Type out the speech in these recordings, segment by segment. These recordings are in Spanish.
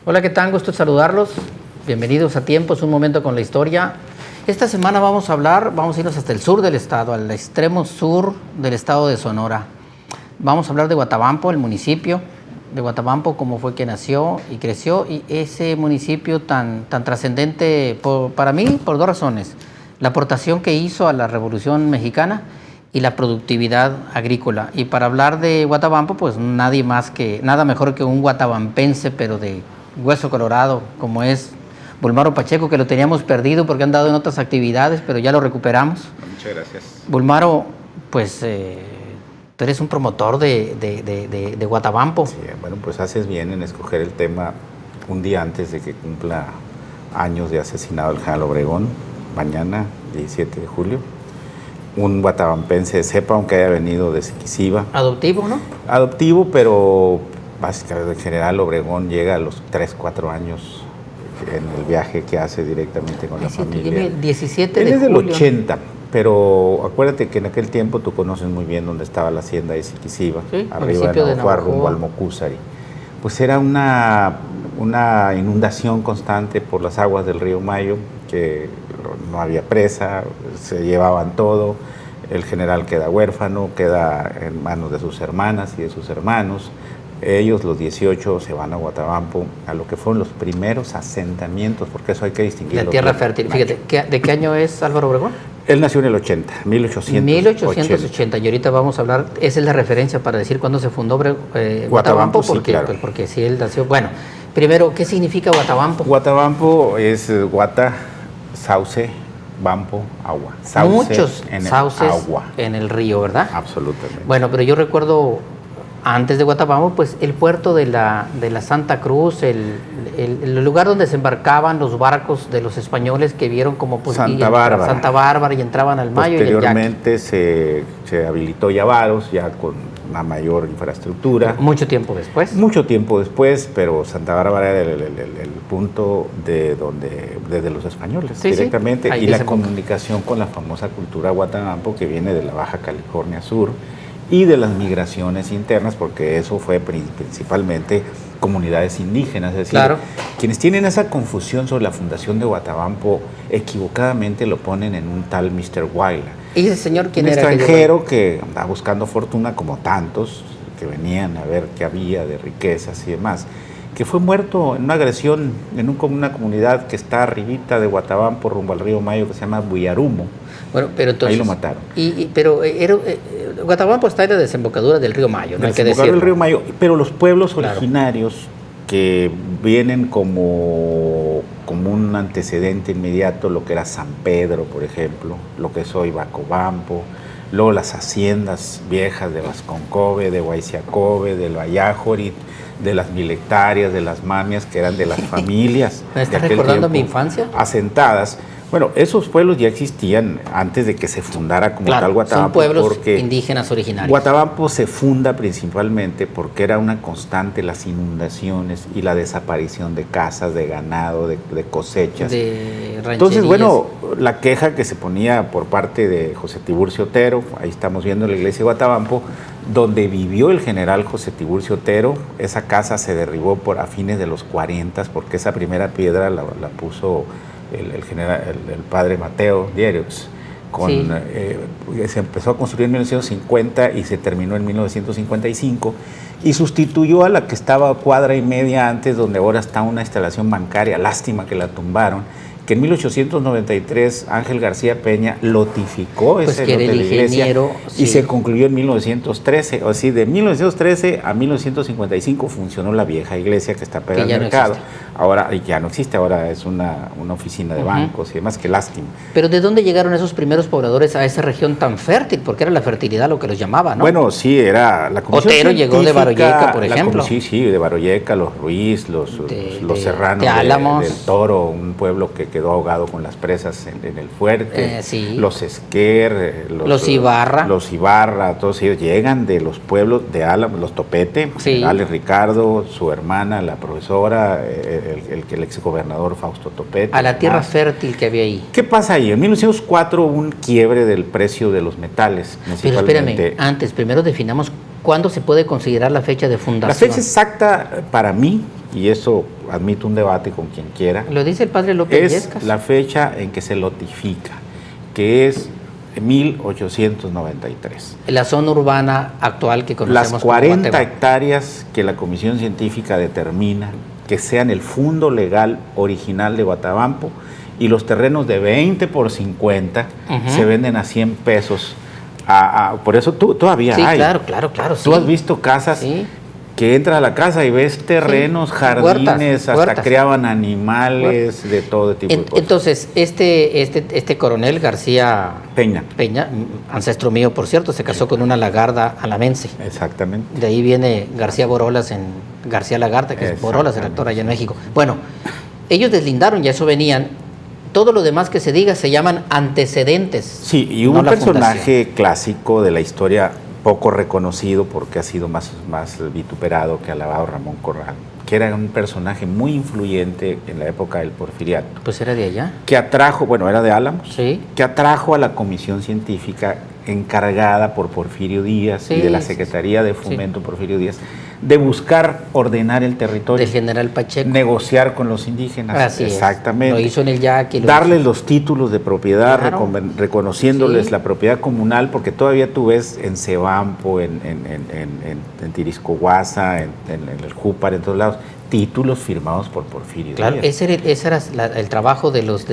Hola, ¿qué tal? Gusto saludarlos. Bienvenidos a Tiempos, un momento con la historia. Esta semana vamos a irnos hasta el sur del estado, al extremo sur del estado de Sonora. Vamos a hablar de Guatabampo, el municipio de Guatabampo, cómo fue que nació y creció, y ese municipio tan trascendente para mí por dos razones. La aportación que hizo a la Revolución Mexicana y la productividad agrícola. Y para hablar de Guatabampo, pues nada mejor que un guatabampense, pero de hueso colorado, como es Bulmaro Pacheco, que lo teníamos perdido porque han dado en otras actividades, pero ya lo recuperamos. Muchas gracias. Bulmaro, pues tú eres un promotor de Guatabampo. Sí, bueno, pues haces bien en escoger el tema un día antes de que cumpla años de asesinado el general Obregón, mañana, 17 de julio. Un guatabampense de cepa, aunque haya venido de Siquiciba. Adoptivo, ¿no? Adoptivo, pero básicamente el general Obregón llega a los 3, 4 años en el viaje que hace directamente con la familia. El 17 de julio. Él es del 80, pero acuérdate que en aquel tiempo tú conoces muy bien dónde estaba la hacienda de Siquiciba, sí, arriba de Navajo, rumbo al Mocúzari. Pues era una inundación constante por las aguas del río Mayo, que no había presa, se llevaban todo, el general queda huérfano, queda en manos de sus hermanas y de sus hermanos. Ellos, los 18, se van a Guatabampo, a lo que fueron los primeros asentamientos, porque eso hay que distinguirlo. La tierra fértil. Fíjate, ¿de qué año es Álvaro Obregón? Él nació en el 80, 1880. 1880, y ahorita vamos a hablar, esa es la referencia para decir cuándo se fundó Guatabampo, porque, sí, claro. Porque si él nació. Bueno, primero, ¿qué significa Guatabampo? Guatabampo es guata, sauce, bampo, agua. Sauce. Muchos sauces agua en el río, ¿verdad? Absolutamente. Bueno, pero yo recuerdo, antes de Guatabampo, pues el puerto de la Santa Cruz, el lugar donde se embarcaban los barcos de los españoles que vieron como pues, Santa Bárbara y entraban al Mayo. Posteriormente se habilitó Yavaros, ya con una mayor infraestructura. Mucho tiempo después. Mucho tiempo después, pero Santa Bárbara era el punto desde los españoles, sí, directamente, sí, y la comunicación con la famosa cultura Guatabampo, que viene de la Baja California Sur, y de las migraciones internas, porque eso fue principalmente comunidades indígenas, es decir, claro, quienes tienen esa confusión sobre la fundación de Guatabampo, equivocadamente lo ponen en un tal Mr. Guayla. ¿Y ese señor quién era? Un extranjero que andaba buscando fortuna, como tantos que venían a ver qué había de riquezas y demás, que fue muerto en una agresión en una comunidad que está arribita de Guatabampo, rumbo al río Mayo, que se llama Buyarumo. Bueno, pero entonces, ahí lo mataron. Pero Guatabampo está en la desembocadura del río Mayo, no hay que decirlo. Del río Mayo, pero los pueblos originarios, claro, que vienen como un antecedente inmediato, lo que era San Pedro, por ejemplo, lo que es hoy Bacobampo, luego las haciendas viejas de Vasconcove, de Huayciacove, del Vallajorit, de las mil hectáreas, de las mamias, que eran de las familias. ¿Me estás recordando mi infancia? Asentadas. Bueno, esos pueblos ya existían antes de que se fundara como tal Guatabampo. Son pueblos indígenas originarios. Guatabampo se funda principalmente porque era una constante las inundaciones y la desaparición de casas, de ganado, de cosechas. De rancherías. Entonces, bueno, la queja que se ponía por parte de José Tiburcio Otero, ahí estamos viendo la iglesia de Guatabampo, donde vivió el general José Tiburcio Otero. Esa casa se derribó a fines de los 40, porque esa primera piedra la puso el padre Mateo Dierux. Sí. Se empezó a construir en 1950 y se terminó en 1955, y sustituyó a la que estaba cuadra y media antes, donde ahora está una instalación bancaria. Lástima que la tumbaron, que en 1893 Ángel García Peña lotificó ese lote de la iglesia, y se concluyó en 1913. O sea, de 1913 a 1955 funcionó la vieja iglesia que está pegada al mercado. Ahora ya no existe, ahora es una oficina de bancos y demás. Qué lástima. Pero ¿de dónde llegaron esos primeros pobladores a esa región tan fértil? Porque era la fertilidad lo que los llamaba, ¿no? Bueno, sí, era la comisión Otero llegó de Baroyeca, por ejemplo. Sí, de Baroyeca, los Ruiz, los serranos de Álamos, del Toro, un pueblo que quedó ahogado con las presas en el fuerte. Sí. Los Esquer, los Ibarra. Los Ibarra, todos ellos llegan de los pueblos de Álamos, los Topete, sí. Ale Ricardo, su hermana, la profesora, el exgobernador Fausto Topete. A la tierra fértil que había ahí. ¿Qué pasa ahí? En 1904 hubo un quiebre del precio de los metales. Pero espérame, antes, primero definamos cuándo se puede considerar la fecha de fundación. La fecha exacta para mí y eso admite un debate con quien quiera. Lo dice el padre López Es Illescas. la fecha en que se lotifica, que es 1893. La zona urbana actual que conocemos Las como 40 Guatemala. hectáreas que la Comisión Científica determina que sean el fundo legal original de Guatabampo, y los terrenos de 20 por 50 se venden a 100 pesos. Por eso todavía Sí, hay. claro. Sí. Tú has visto casas Sí. que entras a la casa y ves terrenos, Sí. jardines, hasta Huertas. criaban animales de todo tipo de cosas. Entonces, este coronel García Peña. ancestro mío, por cierto, se casó con una lagarda alamense. Exactamente. De ahí viene García Borolas en García Lagarta, que es Borolas, el actor allá en México. Bueno, ellos deslindaron, ya eso venían. Todo lo demás que se diga se llaman antecedentes. Sí, y hubo no un la personaje fundación. clásico de la historia, poco reconocido porque ha sido más vituperado que alabado, Ramón Corral, que era un personaje muy influyente en la época del porfiriato. Pues era de allá. Que atrajo, bueno, era de Álamos, Sí. que atrajo a la comisión científica encargada por Porfirio Díaz y de la Secretaría de Fomento Porfirio Díaz, de buscar ordenar el territorio. Del general Pacheco. Negociar con los indígenas. Así es. Exactamente. Lo hizo en el Yaqui. Darles los títulos de propiedad, Claro. reconociéndoles Sí. la propiedad comunal, porque todavía tú ves en Cebampo, en Tiriscohuasa, en el Júpar, en todos lados, títulos firmados por Porfirio Claro, Díaz. ese era el trabajo de los...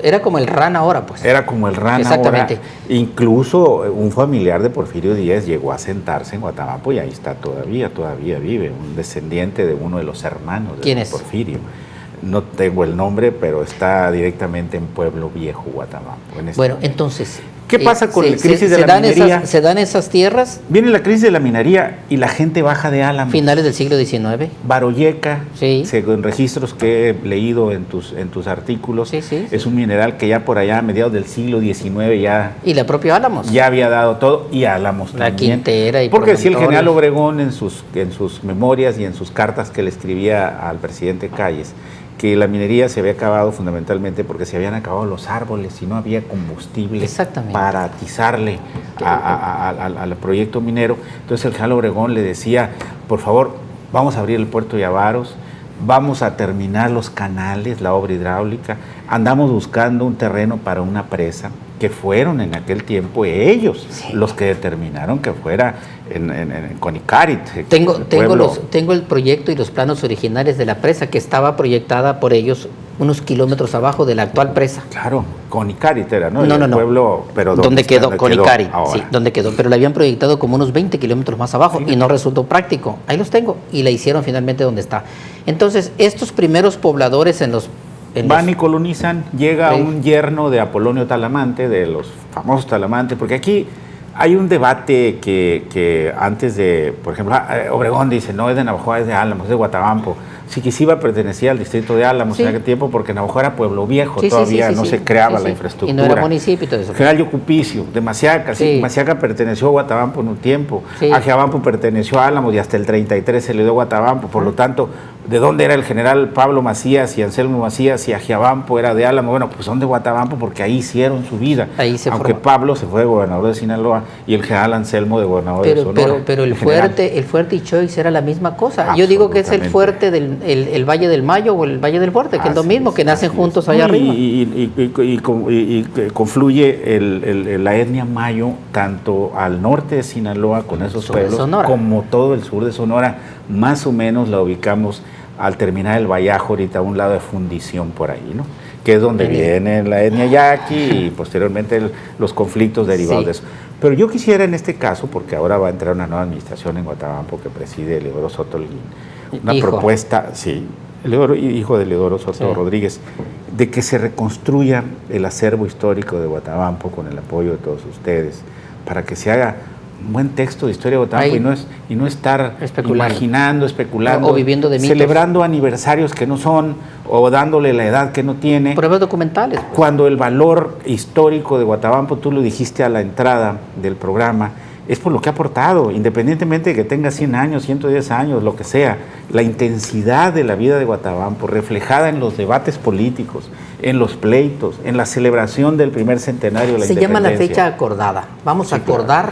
Era como el RAN ahora, pues. Era como el RAN. Exactamente. Ahora. Incluso un familiar de Porfirio Díaz llegó a sentarse en Guatabampo y ahí está todavía vive, un descendiente de uno de los hermanos de ¿Quién es? Porfirio. No tengo el nombre, pero está directamente en Pueblo Viejo, Guatabampo. Bueno, entonces... ¿Qué pasa con la crisis de la minería? ¿Se dan esas tierras? Viene la crisis de la minería y la gente baja de Álamos. Finales del siglo XIX. Baroyeca, Sí. según registros que he leído en tus artículos, Sí. es un mineral que ya por allá a mediados del siglo XIX Y la propia Álamos. ya había dado todo, y Álamos La también. Quintera y porque decía el general promontorios. Obregón en sus memorias y en sus cartas que le escribía al presidente Calles, que la minería se había acabado fundamentalmente porque se habían acabado los árboles y no había combustible para atizarle al proyecto minero. Entonces el general Obregón le decía, por favor, vamos a abrir el puerto de Avaros, vamos a terminar los canales, la obra hidráulica, andamos buscando un terreno para una presa, que fueron en aquel tiempo ellos los que determinaron que fuera en Conicarit. Tengo el proyecto y los planos originales de la presa, que estaba proyectada por ellos unos kilómetros abajo de la actual presa. Claro, Conicarit era, ¿no? No. Pueblo, pero ¿Dónde quedó? Conicarit, sí, ahora. donde quedó. Pero la habían proyectado como unos 20 kilómetros más abajo y no resultó práctico. Ahí los tengo y la hicieron finalmente donde está. Entonces, estos primeros pobladores van y colonizan, llega un yerno de Apolonio Talamante, de los famosos Talamantes, porque aquí hay un debate que antes de, por ejemplo, Obregón dice, no es de Navajo, es de Álamos, es de Guatabampo. Siquisiba pertenecía al distrito de Álamos en aquel tiempo porque Navajo era pueblo viejo, todavía no se creaba la infraestructura. Y no era municipio y todo eso. General Yocupicio, de Maciaca, Maciaca perteneció a Guatabampo en un tiempo, Ajiabampo perteneció a Álamos y hasta el 33 se le dio a Guatabampo, por lo tanto, ¿de dónde era el general Pablo Macías y Anselmo Macías y Ajiabampo era de Álamos? Bueno, pues son de Guatabampo porque ahí hicieron su vida. Aunque Pablo se fue gobernador de Sinaloa y el general Anselmo de gobernador de Sonora. Pero el fuerte y Choix era la misma cosa. Yo digo que es el fuerte el Valle del Mayo o el Valle del Fuerte, que es lo mismo, que nacen juntos allá arriba. Y confluye la etnia mayo tanto al norte de Sinaloa con esos pueblos como todo el sur de Sonora, más o menos la ubicamos al terminar el Vallajo, ahorita a un lado de Fundición por ahí, ¿no? Que es donde viene la etnia yaqui y posteriormente los conflictos derivados de eso. Pero yo quisiera en este caso, porque ahora va a entrar una nueva administración en Guatabampo que preside Eleodoro Soto Holguín, una propuesta, hijo de Eleodoro Soto Rodríguez, de que se reconstruya el acervo histórico de Guatabampo con el apoyo de todos ustedes, para que se haga un buen texto de historia de Guatabampo y no estar imaginando, especulando, o viviendo de mitos, celebrando aniversarios que no son o dándole la edad que no tiene. Pruebas documentales. Pues. Cuando el valor histórico de Guatabampo, tú lo dijiste a la entrada del programa, es por lo que ha aportado, independientemente de que tenga 100 años, 110 años, lo que sea, la intensidad de la vida de Guatabampo, reflejada en los debates políticos, en los pleitos, en la celebración del primer centenario de la independencia. Se llama la fecha acordada. Vamos a acordar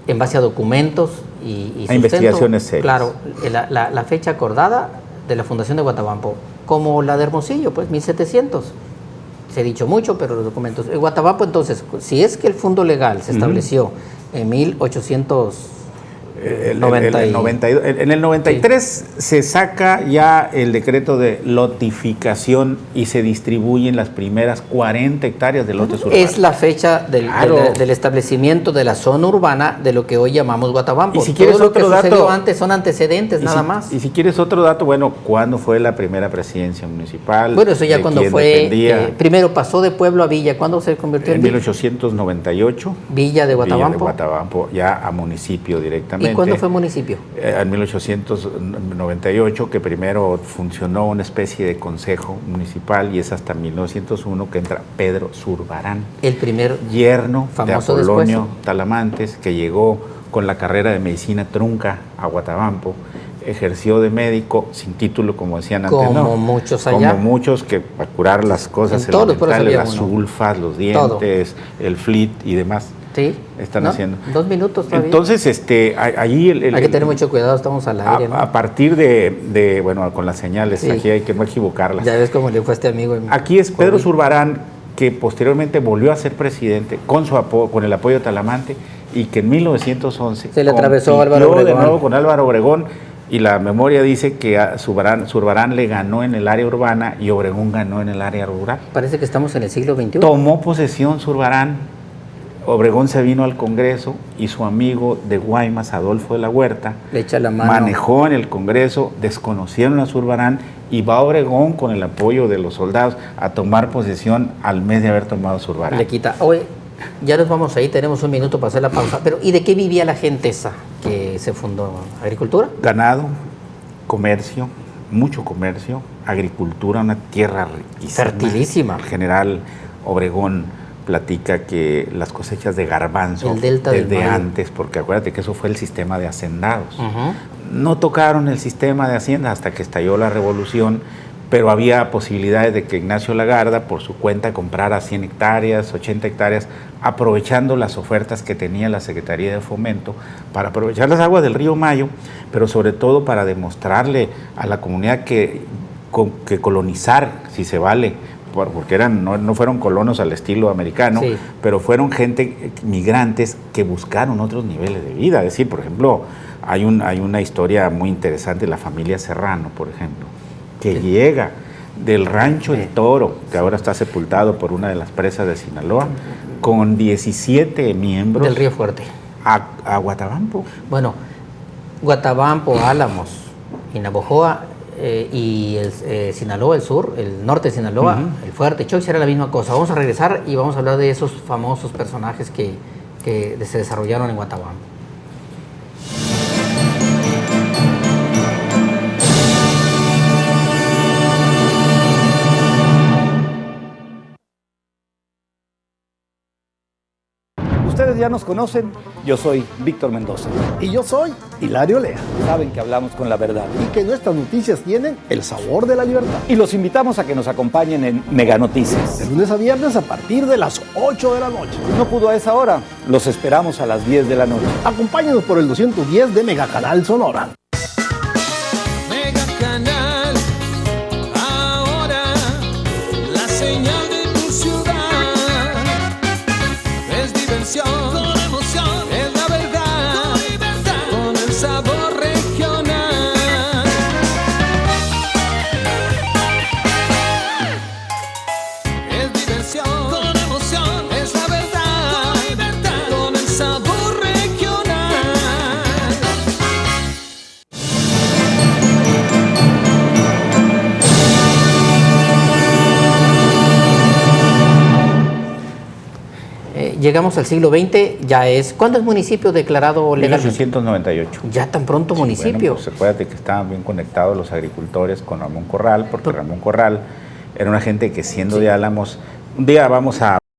en base a documentos, y a investigaciones serias. Claro, la fecha acordada de la fundación de Guatabampo, como la de Hermosillo, pues 1700. Se ha dicho mucho, pero los documentos. Guatabampo, entonces, si es que el fondo legal se estableció en 1890. En el 93 se saca ya el decreto de lotificación y se distribuyen las primeras 40 hectáreas de lotes urbanos. Es la fecha del establecimiento de la zona urbana de lo que hoy llamamos Guatabampo. Y si quieres todo lo que otro sucedió dato, antes son antecedentes, nada más. Y si quieres otro dato, bueno, ¿cuándo fue la primera presidencia municipal? Bueno, eso ya cuando fue, primero pasó de pueblo a villa. ¿Cuándo se convirtió en villa? En 1898. Villa de Guatabampo. Villa de Guatabampo, ya a municipio directamente. ¿Y cuándo fue municipio? En 1898, que primero funcionó una especie de consejo municipal, y es hasta 1901 que entra Pedro Zurbarán, el primer yerno de Apolonio después. Talamantes, que llegó con la carrera de medicina trunca a Guatabampo, ejerció de médico sin título, como decían antes, como muchos allá, como muchos, que para curar las cosas elementales, las sulfas, los dientes, el flit y demás. Sí. Están haciendo. 2 minutos todavía. Entonces, allí... hay que tener mucho cuidado, estamos al aire, ¿no? A partir bueno, con las señales, sí. Aquí hay que no equivocarlas. Ya ves cómo le fue a este amigo. Aquí es Pedro Zurbarán, que posteriormente volvió a ser presidente con el apoyo de Talamante, y que en 1911 se le atravesó Álvaro Obregón. De nuevo con Álvaro Obregón, y la memoria dice que a Zurbarán le ganó en el área urbana y Obregón ganó en el área rural. Parece que estamos en el siglo XXI. Tomó posesión Zurbarán. Obregón se vino al Congreso y su amigo de Guaymas, Adolfo de la Huerta, le echa la mano. Manejó en el Congreso, desconocieron a Zurbarán, y va Obregón con el apoyo de los soldados a tomar posesión al mes de haber tomado Zurbarán. Le quita. Oye, ya nos vamos ahí, tenemos un minuto para hacer la pausa. Pero ¿y de qué vivía la gente esa que se fundó? ¿Agricultura? Ganado, comercio, mucho comercio, agricultura, una tierra riquísima. Fertilísima. El general Obregón platica que las cosechas de garbanzo desde antes, porque acuérdate que eso fue el sistema de hacendados. No tocaron el sistema de hacienda hasta que estalló la revolución, pero había posibilidades de que Ignacio Lagarda por su cuenta comprara 100 hectáreas, 80 hectáreas, aprovechando las ofertas que tenía la Secretaría de Fomento para aprovechar las aguas del río Mayo, pero sobre todo para demostrarle a la comunidad que colonizar, si se vale, porque no fueron colonos al estilo americano, sí, pero fueron gente, migrantes, que buscaron otros niveles de vida. Es decir, por ejemplo, hay una historia muy interesante, la familia Serrano, por ejemplo, que llega del rancho El Toro, que ahora está sepultado por una de las presas de Sinaloa, con 17 miembros. Del Río Fuerte. A Guatabampo. Bueno, Guatabampo, Álamos y Navojoa, y Sinaloa, el sur, el norte de Sinaloa, el Fuerte, Choix, era la misma cosa. Vamos a regresar y vamos a hablar de esos famosos personajes que se desarrollaron en Guatabampo. Ustedes ya nos conocen, yo soy Víctor Mendoza. Y yo soy Hilario Lea. Saben que hablamos con la verdad. Y que nuestras noticias tienen el sabor de la libertad. Y los invitamos a que nos acompañen en Mega Noticias. De lunes a viernes a partir de las 8 de la noche. No pudo a esa hora, los esperamos a las 10 de la noche. Acompáñenos por el 210 de Mega Canal Sonora. Mega Canal, ahora la señal de tu ciudad. Es diversión, con emoción, es la verdad, con libertad, con el sabor regional. Es diversión, con emoción, es la verdad, con libertad, con el sabor regional. Llegamos al siglo XX, ya es... ¿Cuándo es municipio declarado legal? 1898. Ya tan pronto municipio. Bueno, pues acuérdate que estaban bien conectados los agricultores con Ramón Corral, porque Ramón Corral era una gente que, siendo de Álamos, un día vamos a